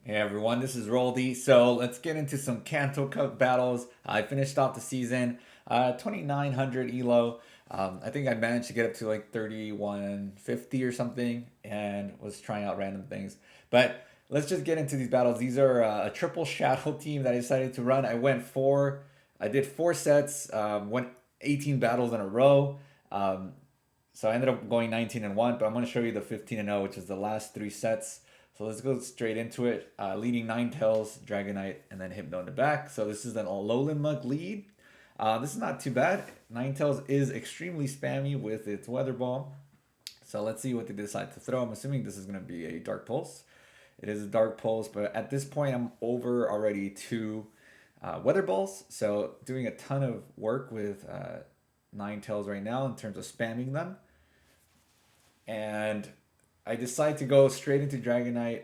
Hey everyone, this is Roldy. So let's get into some Kanto Cup battles. I finished off the season 2900 elo. I think I managed to get up to like 3150 or something and was trying out random things. But let's just get into these battles. These are a triple shadow team that I decided to run. I did four sets, went 18 battles in a row. Um, so I ended up going 19-1, but I'm going to show you the 15-0, which is the last three sets. So let's go straight into it. Leading Ninetales, Dragonite, and then Hypno in the back. So this is an Alolan Mug lead. This is not too bad. Ninetales is extremely spammy with its Weather Ball. So let's see what they decide to throw. I'm assuming this is going to be a Dark Pulse. It is a Dark Pulse, but at this point I'm over already two Weather Balls. So doing a ton of work with Ninetales right now in terms of spamming them. And I decide to go straight into Dragonite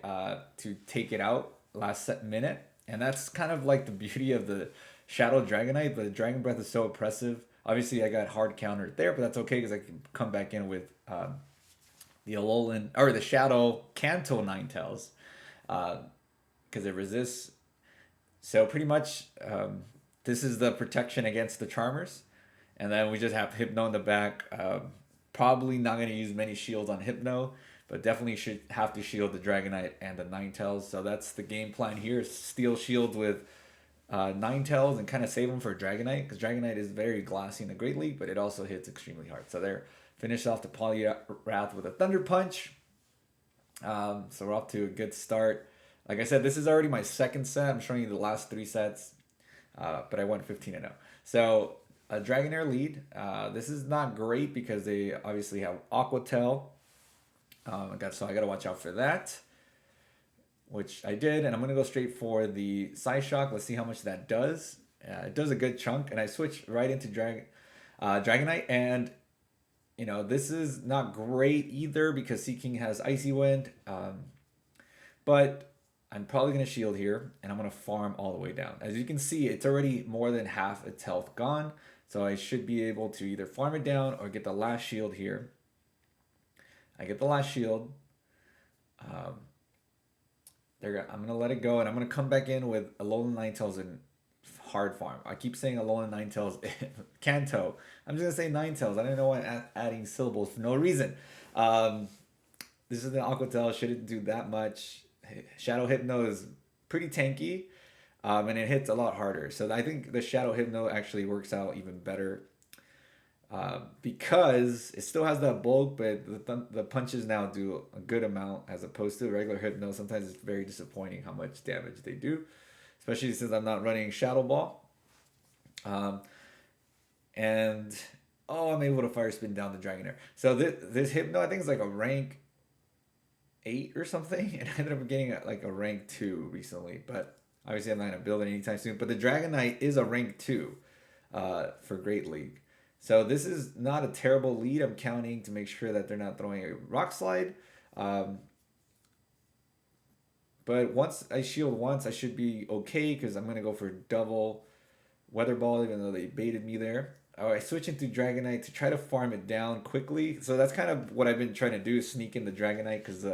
to take it out last set minute, and that's kind of like the beauty of the Shadow Dragonite. But the Dragon Breath is so oppressive. Obviously, I got hard countered there, but that's okay because I can come back in with the Alolan or the Shadow Kanto Ninetales because it resists. So pretty much, this is the protection against the Charmers, and then we just have Hypno in the back. Probably not going to use many shields on Hypno, but definitely should have to shield the Dragonite and the Ninetales. So that's the game plan here: steal shields with Ninetales and kind of save them for Dragonite, because Dragonite is very glassy in the Great League, but it also hits extremely hard. So they're finished off the Polyrath with a Thunder Punch. So we're off to a good start. Like I said, this is already my second set. I'm showing you the last three sets, but I went 15-0. So a Dragonair lead. This is not great because they obviously have Aqua Tail. So I got to watch out for that, which I did, and I'm gonna go straight for the Psyshock. Let's see how much that does. It does a good chunk, and I switched right into Dragonite, and this is not great either because Seaking has Icy Wind, but I'm probably gonna shield here, and I'm gonna farm all the way down. As you can see, it's already more than half its health gone, so I should be able to either farm it down or get the last shield here. I get the last shield. Um, I'm gonna let it go, and I'm gonna come back in with Alolan Ninetales and hard farm. I keep saying Alolan Ninetales, Kanto. I'm just gonna say Ninetales. I don't know why I'm adding syllables for no reason. Um, this is an Aquatel. Shouldn't do that much. Shadow Hypno is pretty tanky, and it hits a lot harder. So I think the Shadow Hypno actually works out even better because it still has that bulk, but the punches now do a good amount as opposed to regular Hypno. Sometimes it's very disappointing how much damage they do, especially since I'm not running Shadow Ball. Um, and oh, I'm able to Fire Spin down the Dragonair. So this Hypno, I think, is like a rank 8 or something, and I ended up getting like a rank 2 recently. But obviously, I'm not gonna build it anytime soon. But the Dragonite is a rank 2 for Great League. So this is not a terrible lead. I'm counting to make sure that they're not throwing a Rock Slide. Um, but once I shield once, I should be okay because I'm going to go for double Weather Ball, even though they baited me there. I switch into Dragonite to try to farm it down quickly. So that's kind of what I've been trying to do, is sneak in the Dragonite, because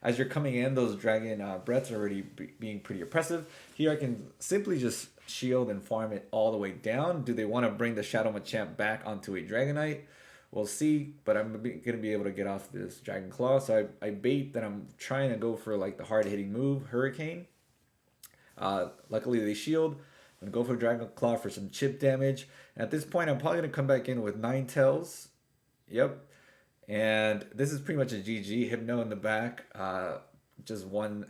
as you're coming in, those Dragon Breaths are already being pretty oppressive. Here I can simply just shield and farm it all the way down. Do they want to bring the Shadow Machamp back onto a Dragonite? We'll see, but I'm going to be able to get off this Dragon Claw. So I bait that I'm trying to go for like the hard-hitting move, Hurricane. Luckily they shield. I'm going to go for Dragon Claw for some chip damage. And at this point, I'm probably going to come back in with Ninetales. Yep. And this is pretty much a GG. Hypno in the back. Just one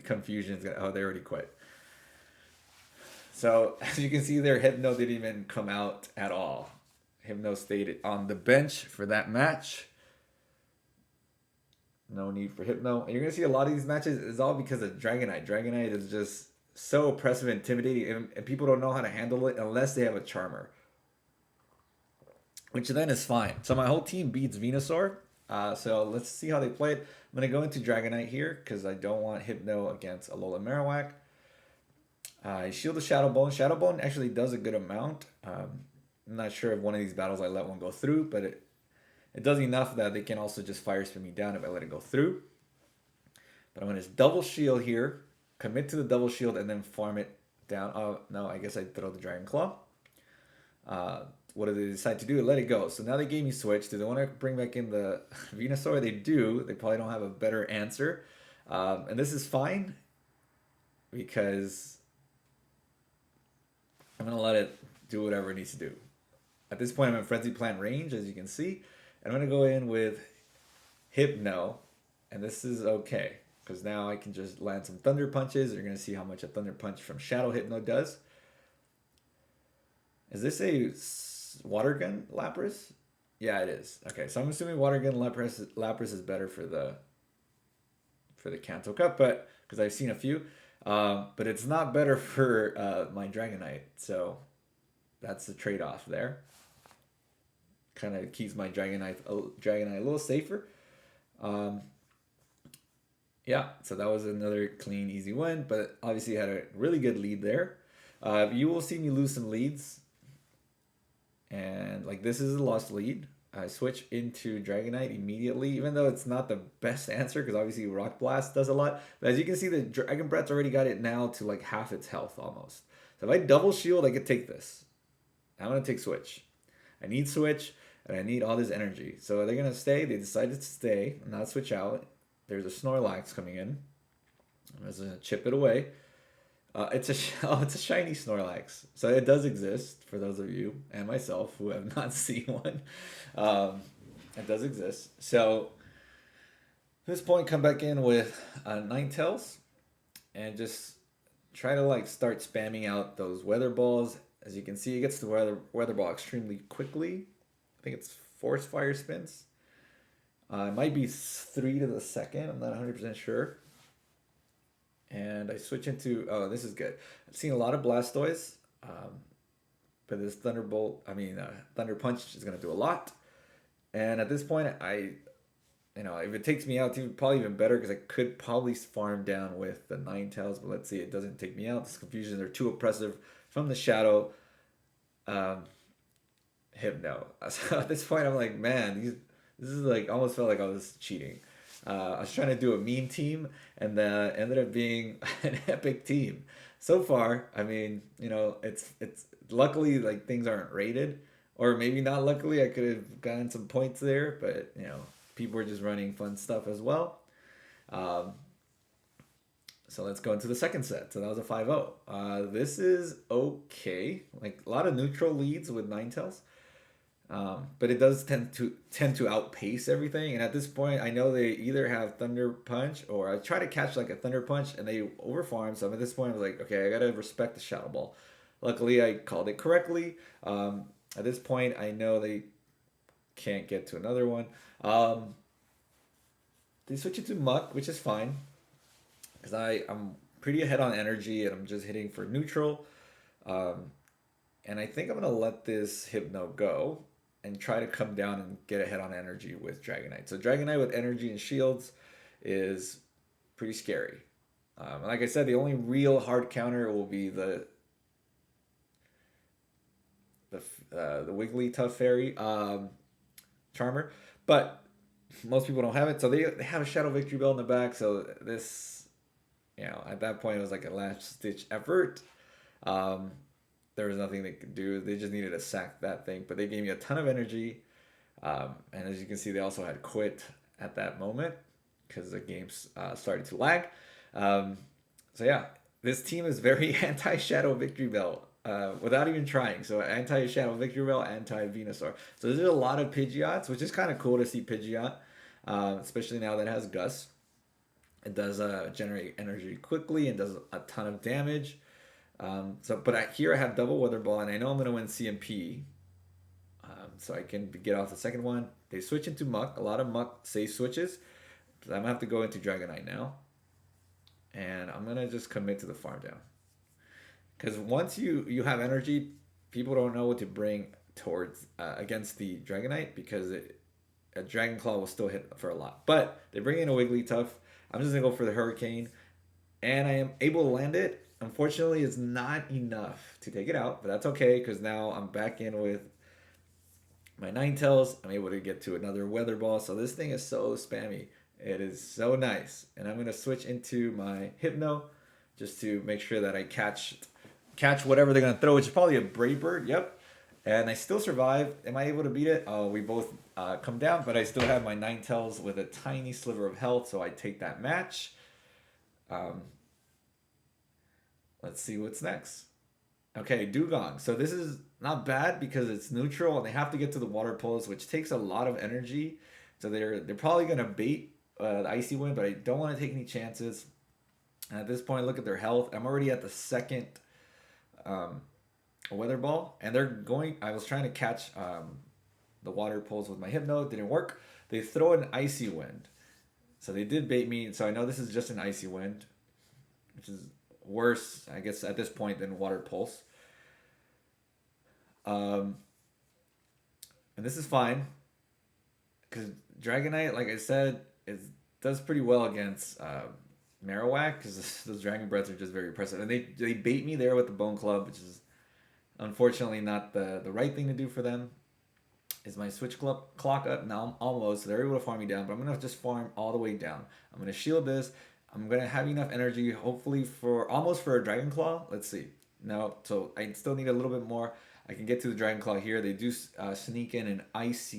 confusion. Oh, they already quit. So as you can see there, Hypno didn't even come out at all. Hypno stayed on the bench for that match. No need for Hypno. And you're going to see a lot of these matches is all because of Dragonite. Dragonite is just so oppressive and intimidating, and people don't know how to handle it unless they have a Charmer, which then is fine. So my whole team beats Venusaur. So let's see how they play it. I'm going to go into Dragonite here because I don't want Hypno against Alola Marowak. I shield the Shadow Bone. Shadow Bone actually does a good amount. I'm not sure if one of these battles I let one go through, but it does enough that they can also just Fire Spin me down if I let it go through. But I'm going to double shield here, commit to the double shield and then farm it down. Oh no, I guess I throw the Dragon Claw. Uh, what do they decide to do? Let it go. So now they gave me switch. Do they want to bring back in the Venusaur? They do. They probably don't have a better answer. And this is fine because I'm going to let it do whatever it needs to do. At this point, I'm in Frenzy Plant range, as you can see. And I'm going to go in with Hypno. And this is okay because now I can just land some Thunder Punches. You're going to see how much a Thunder Punch from Shadow Hypno does. Is this a Water Gun Lapras? Yeah, it is. Okay, so I'm assuming Water Gun Lapras is better for the Kanto Cup, but because I've seen a few, but it's not better for my Dragonite. So that's the trade-off there. Kind of keeps my Dragonite a little safer. Yeah, so that was another clean, easy win, but obviously had a really good lead there. You will see me lose some leads. And like this is a lost lead. I switch into Dragonite immediately, even though it's not the best answer because obviously Rock Blast does a lot. But as you can see, the Dragon Breath's already got it now to like half its health almost. So if I double shield, I could take this. I'm going to take switch. I need switch and I need all this energy. So they're going to stay. They decided to stay and not switch out. There's a Snorlax coming in. I'm just going to chip it away. It's a shiny Snorlax, so it does exist for those of you and myself who have not seen one. It does exist. So at this point, come back in with Ninetales and just try to like start spamming out those Weather Balls. As you can see, it gets the Weather Ball extremely quickly. I think it's Force Fire Spins. It might be 3 to the second. I'm not 100% sure. And I switch into, oh, this is good. I've seen a lot of Blastoise, but this Thunder Punch is going to do a lot. And at this point, if it takes me out, it's probably even better because I could probably farm down with the Ninetales, but let's see, it doesn't take me out. This confusion, they're too oppressive from the Shadow Hypno. So at this point, I'm like, man, this is like, almost felt like I was cheating. I was trying to do a meme team and ended up being an epic team. So far, I mean, it's luckily like things aren't rated, or maybe not luckily. I could have gotten some points there, but people are just running fun stuff as well. So let's go into the second set. So that was a 5-0. This is okay. Like a lot of neutral leads with Ninetales. But it does tend to outpace everything. And at this point, I know they either have Thunder Punch or I try to catch like a Thunder Punch and they overfarm. So at this point, I was like, okay, I gotta respect the Shadow Ball. Luckily, I called it correctly. At this point, I know they can't get to another one. They switch it to Muck, which is fine because I'm pretty ahead on energy and I'm just hitting for neutral. And I think I'm gonna let this Hypno go and try to come down and get ahead on energy with Dragonite. So Dragonite with energy and shields is pretty scary. Like I said, the only real hard counter will be the Wigglytuff Fairy Charmer, but most people don't have it. So they have a Shadow Victory Bell in the back. So this, at that point it was like a last ditch effort. There was nothing they could do. They just needed to sack that thing. But they gave me a ton of energy. And as you can see, they also had quit at that moment because the game started to lag. So yeah, this team is very anti-Shadow Victory Bell without even trying. So anti-Shadow Victory Bell, anti-Venusaur. So there's a lot of Pidgeots, which is kind of cool to see Pidgeot, especially now that it has Gus. It does generate energy quickly and does a ton of damage. But here I have double Weather Ball, and I know I'm going to win CMP. So I can get off the second one. They switch into Muck. A lot of Muck safe switches. So I'm going to have to go into Dragonite now. And I'm going to just commit to the farm down. Because once you have energy, people don't know what to bring towards against the Dragonite because a Dragon Claw will still hit for a lot. But they bring in a Wigglytuff. I'm just going to go for the Hurricane. And I am able to land it. Unfortunately, it's not enough to take it out, but that's okay because now I'm back in with my Ninetales. I'm able to get to another Weather Ball. So this thing is so spammy. It is so nice. And I'm going to switch into my Hypno just to make sure that I catch whatever they're gonna throw, which is probably a Brave Bird. Yep. And I still survive. Am I able to beat it? We both come down, but I still have my Ninetales with a tiny sliver of health, so I take that match. Um, let's see what's next. Okay, Dugong. So this is not bad because it's neutral and they have to get to the water poles, which takes a lot of energy. So they're probably gonna bait the Icy Wind, but I don't want to take any chances. And at this point, look at their health. I'm already at the second Weather Ball, and they're going. I was trying to catch the water poles with my Hypno. It didn't work. They throw an Icy Wind, so they did bait me. So I know this is just an Icy Wind, which is worse, I guess, at this point than Water Pulse. And this is fine because Dragonite, like I said, does pretty well against Marowak because those Dragon Breaths are just very impressive. And they bait me there with the Bone Club, which is unfortunately not the right thing to do for them. Is my switch clock up? Now almost. So they're able to farm me down, but I'm going to just farm all the way down. I'm going to shield this. I'm going to have enough energy, hopefully, for a Dragon Claw. Let's see. No, so I still need a little bit more. I can get to the Dragon Claw here. They do sneak in an Ice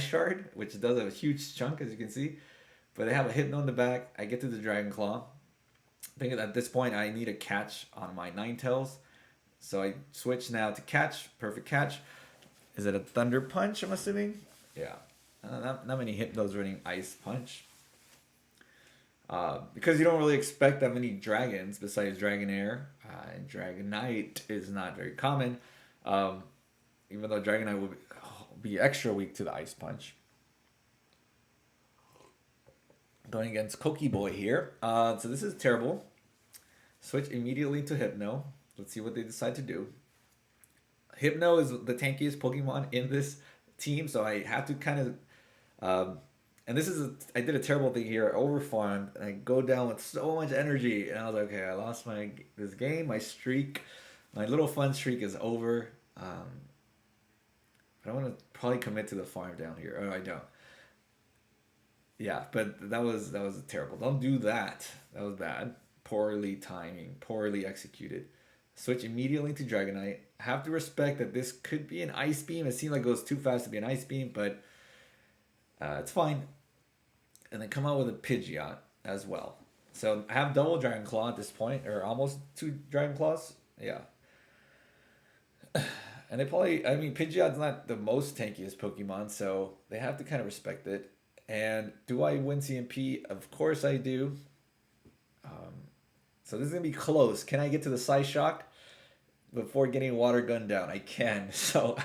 Shard, which does a huge chunk, as you can see. But they have a Hypno in the back. I get to the Dragon Claw. I think at this point, I need a catch on my Ninetales. So I switch now to catch. Perfect catch. Is it a Thunder Punch, I'm assuming? Yeah. Not many Hypnos running Ice Punch. Because you don't really expect that many dragons besides Dragonair. And Dragonite is not very common. Even though Dragonite will be extra weak to the Ice Punch. Going against Koki Boy here. So this is terrible. Switch immediately to Hypno. Let's see what they decide to do. Hypno is the tankiest Pokemon in this team, so I have to kind of... and I did a terrible thing here. I overfarmed, and I go down with so much energy. And I was like, okay, I lost this game. My streak, my little fun streak is over. But I want to probably commit to the farm down here. Oh, I don't. Yeah, but that was terrible. Don't do that. That was bad. Poorly timing, poorly executed. Switch immediately to Dragonite. I have to respect that this could be an Ice Beam. It seemed like it goes too fast to be an Ice Beam, but it's fine. And then come out with a Pidgeot as well. So I have double Dragon Claw at this point, or almost 2 Dragon Claws. Yeah. And Pidgeot's not the most tankiest Pokemon, so they have to kind of respect it. And do I win CMP? Of course I do. So this is going to be close. Can I get to the Psyshock before getting Water Gun down? I can. So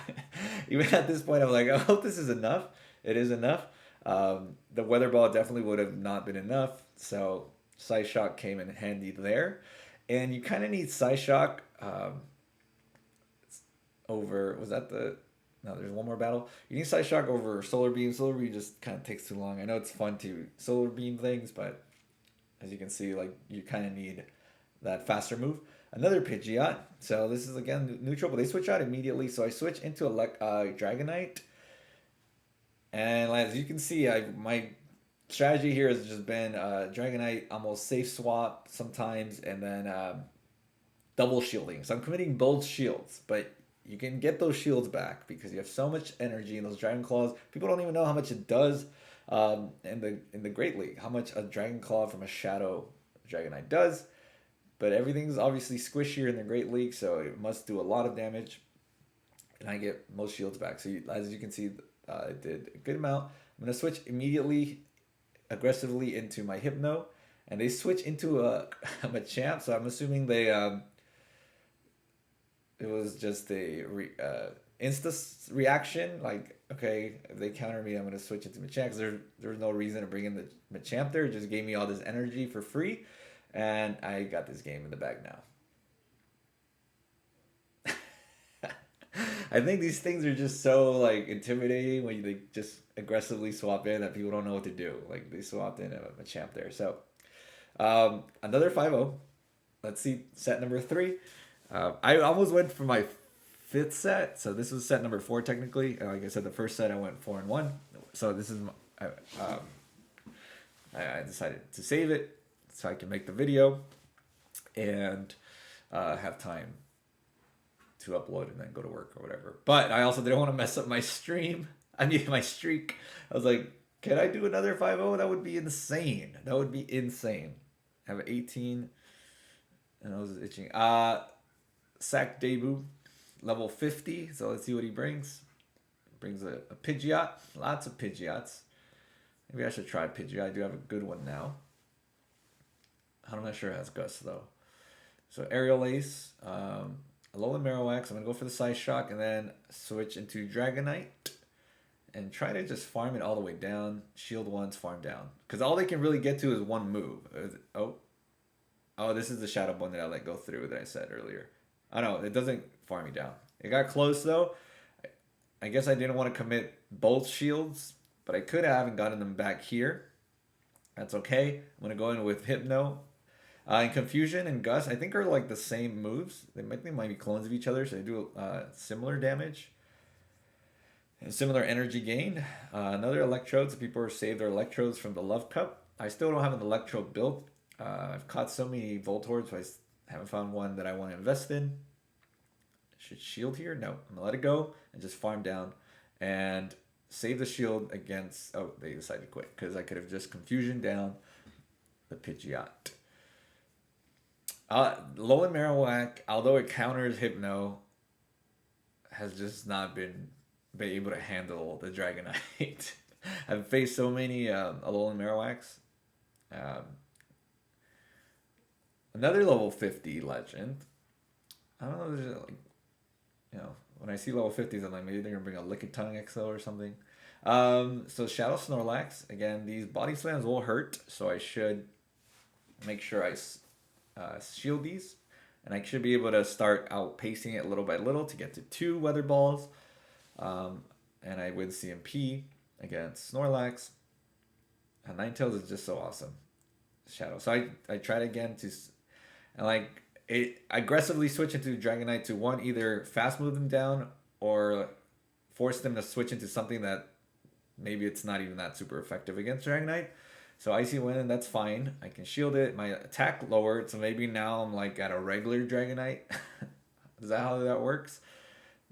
even at this point, I'm like, I hope this is enough. It is enough. The Weather Ball definitely would have not been enough. So Psyshock came in handy there. And you kind of need Psyshock over... Was that the... No, there's one more battle. You need Psyshock over Solar Beam. Solar Beam just kind of takes too long. I know it's fun to Solar Beam things, but as you can see, like, you kind of need that faster move. Another Pidgeot. So this is, again, neutral, but they switch out immediately. So I switch into Dragonite. And as you can see, my strategy here has just been Dragonite almost safe swap sometimes, and then double shielding. So I'm committing both shields, but you can get those shields back because you have so much energy in those Dragon Claws. People don't even know how much it does in the Great League, how much a Dragon Claw from a Shadow Dragonite does. But everything's obviously squishier in the Great League, so it must do a lot of damage. And I get most shields back. So as you can see, it did a good amount. I'm going to switch immediately, aggressively into my Hypno. And they switch into a Machamp, so I'm assuming they... it was just a insta reaction. Like, okay, if they counter me, I'm going to switch into Machamp. Because there's no reason to bring in the Machamp there. It just gave me all this energy for free. And I got this game in the bag now. I think these things are just so, like, intimidating when they just aggressively swap in that people don't know what to do. Like, they swapped in a Machamp there. So, another 5-0. Let's see, set number 3. I almost went for my 5th set. So this was set number 4 technically. Like I said, the first set I went 4-1. So this is I decided to save it so I can make the video. and have time to upload and then go to work or whatever. But I also didn't want to mess up my stream. I mean, my streak. I was like, can I do another 5-0? That would be insane. That would be insane. I have 18. And I was itching. Sack debut, level 50. So let's see what he brings. Brings a Pidgeot. Lots of Pidgeots. Maybe I should try Pidgeot. I do have a good one now. I'm not sure it has Gus though. So Aerial Ace, Alolan Marowak. I'm gonna go for the Side Shock and then switch into Dragonite and try to just farm it all the way down. Shield once, farm down. Because all they can really get to is one move. Oh, this is the Shadow Bone that I let go through that I said earlier. Oh no, it doesn't farm me down. It got close though. I guess I didn't want to commit both shields, but I could have and gotten them back here. That's okay. I'm gonna go in with Hypno. And Confusion and Gus, I think, are like the same moves. They might be clones of each other, so they do similar damage and similar energy gain. Another Electrode, so people are saved their Electrodes from the Love Cup. I still don't have an Electrode built. I've caught so many Voltorbs, but I haven't found one that I want to invest in. Should shield here? No. I'm going to let it go and just farm down and save the shield against... Oh, they decided to quit because I could have just Confusion down the Pidgeot. Alolan Marowak, although it counters Hypno, has just not been able to handle the Dragonite. I've faced so many Alolan Marowaks. Another level 50 legend. I don't know, there's like, when I see level 50s, I'm like, maybe they're gonna bring a Lickitung XO or something. So Shadow Snorlax, again, these body slams will hurt, so I should make sure I shield these, and I should be able to start outpacing it little by little to get to 2 Weather Balls, and I win CMP against Snorlax. And Ninetales is just so awesome. Shadow. So I tried again to, and like it aggressively switch into Dragonite to one, either fast move them down or force them to switch into something that maybe it's not even that super effective against Dragonite. So Icy Wind, and that's fine. I can shield it. My attack lowered, so maybe now I'm like at a regular Dragonite. Is that how that works?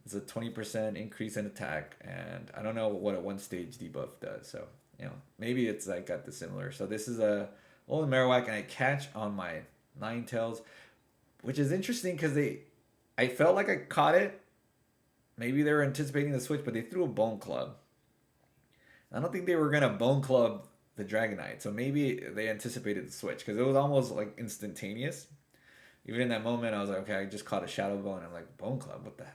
It's a 20% increase in attack, and I don't know what a 1-stage debuff does. So maybe it's like got the similar. So this is a Alolan Marowak, and I catch on my Ninetales, which is interesting because I felt like I caught it. Maybe they were anticipating the switch, but they threw a Bone Club. I don't think they were gonna Bone Club the Dragonite, so maybe they anticipated the switch because it was almost like instantaneous. Even in that moment, I was like, okay, I just caught a Shadow Bone. I'm like, Bone Club, what the?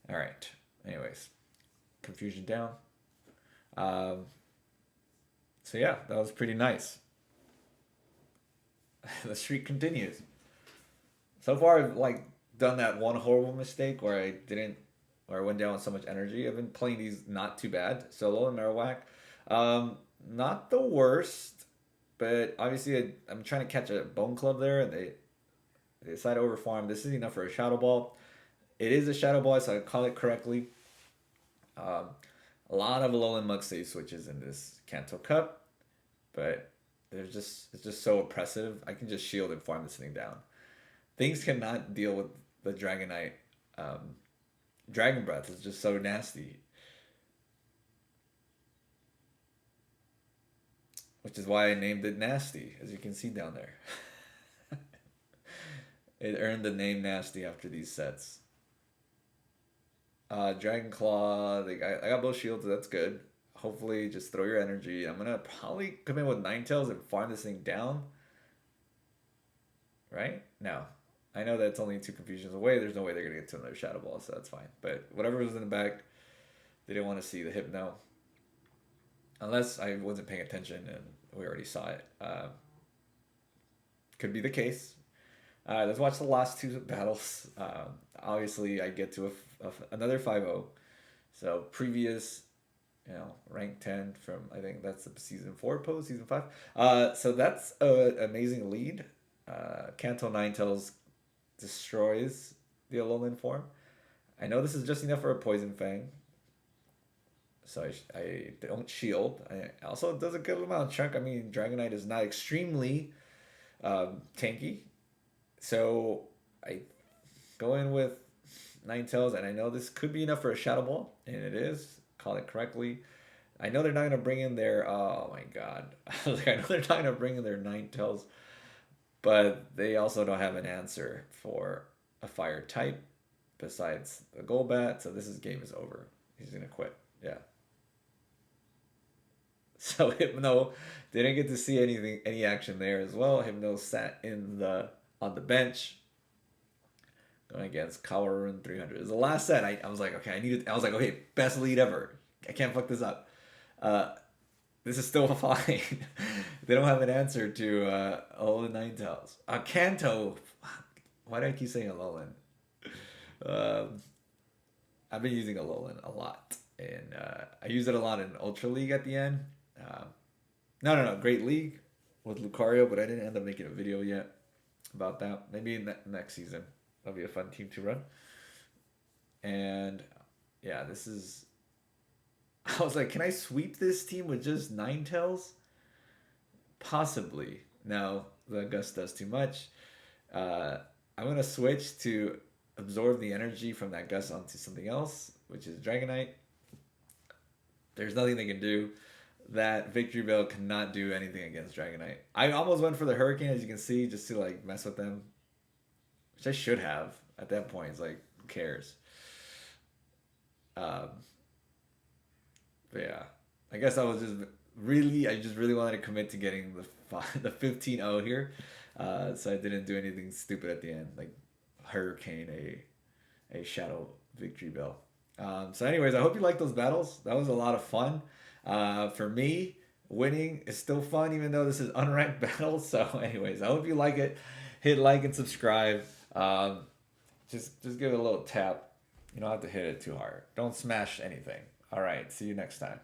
All right. Anyways, Confusion down. So yeah, that was pretty nice. The streak continues. So far, I've like done that one horrible mistake where I went down with so much energy. I've been playing these not too bad. Solo and Marowak. Not the worst, but obviously I'm trying to catch a Bone Club there, and they decide to overfarm. This is enough for a Shadow Ball. It is a Shadow Ball, so I call it correctly. A lot of Alolan Mug-Save switches in this Kanto Cup, but it's just so oppressive. I can just shield and farm this thing down. Things cannot deal with the Dragonite. Dragon Breath is just so nasty. Which is why I named it Nasty, as you can see down there. It earned the name Nasty after these sets. Dragon Claw, I got both shields, so that's good. Hopefully, just throw your energy. I'm going to probably come in with Ninetales and farm this thing down. Right? No. I know that's only 2 Confusions away. There's no way they're going to get to another Shadow Ball, so that's fine. But whatever was in the back, they didn't want to see the Hypno. Unless I wasn't paying attention and we already saw it. Could be the case. Let's watch the last 2 battles. Obviously, I get to another 5-0. So previous, rank 10 from, I think that's the season 4 pose, season 5. So that's an amazing lead. Kanto Ninetales destroys the Alolan form. I know this is just enough for a Poison Fang. So I don't shield. I also it does a good amount of chunk. I mean, Dragonite is not extremely tanky. So I go in with Ninetales, and I know this could be enough for a Shadow Ball, and it is. Call it correctly. I know they're not gonna bring in their. Oh my god! I know they're not gonna bring in their Ninetales, but they also don't have an answer for a fire type besides the Golbat. So game is over. He's gonna quit. Yeah. So Hypno didn't get to see any action there as well. Hypno sat in the on the bench going against Kawarun 300. It was the last set. I was like, okay, I was like, okay, best lead ever. I can't fuck this up. Uh, this is still fine. They don't have an answer to Alolan Ninetales. KANTO. Why do I keep saying Alolan? Um, I've been using Alolan a lot, and I use it a lot in Ultra League at the end. Um, no, Great League with Lucario, but I didn't end up making a video yet about that. Maybe in next season. That'll be a fun team to run. And yeah, this is. I was like, can I sweep this team with just Ninetales? Possibly. No, the Gus does too much. I'm gonna switch to absorb the energy from that Gus onto something else, which is Dragonite. There's nothing they can do. That Victory Bell cannot do anything against Dragonite. I almost went for the Hurricane, as you can see, just to like mess with them, which I should have at that point. It's like, who cares? Um, but yeah, I guess I just really wanted to commit to getting the 15-0 here, so I didn't do anything stupid at the end, like Hurricane a Shadow Victory Bell. So, anyways, I hope you liked those battles. That was a lot of fun. For me, winning is still fun, even though this is unranked battles. So, anyways, I hope you like it. Hit like and subscribe. Just give it a little tap. You don't have to hit it too hard. Don't smash anything. All right. See you next time.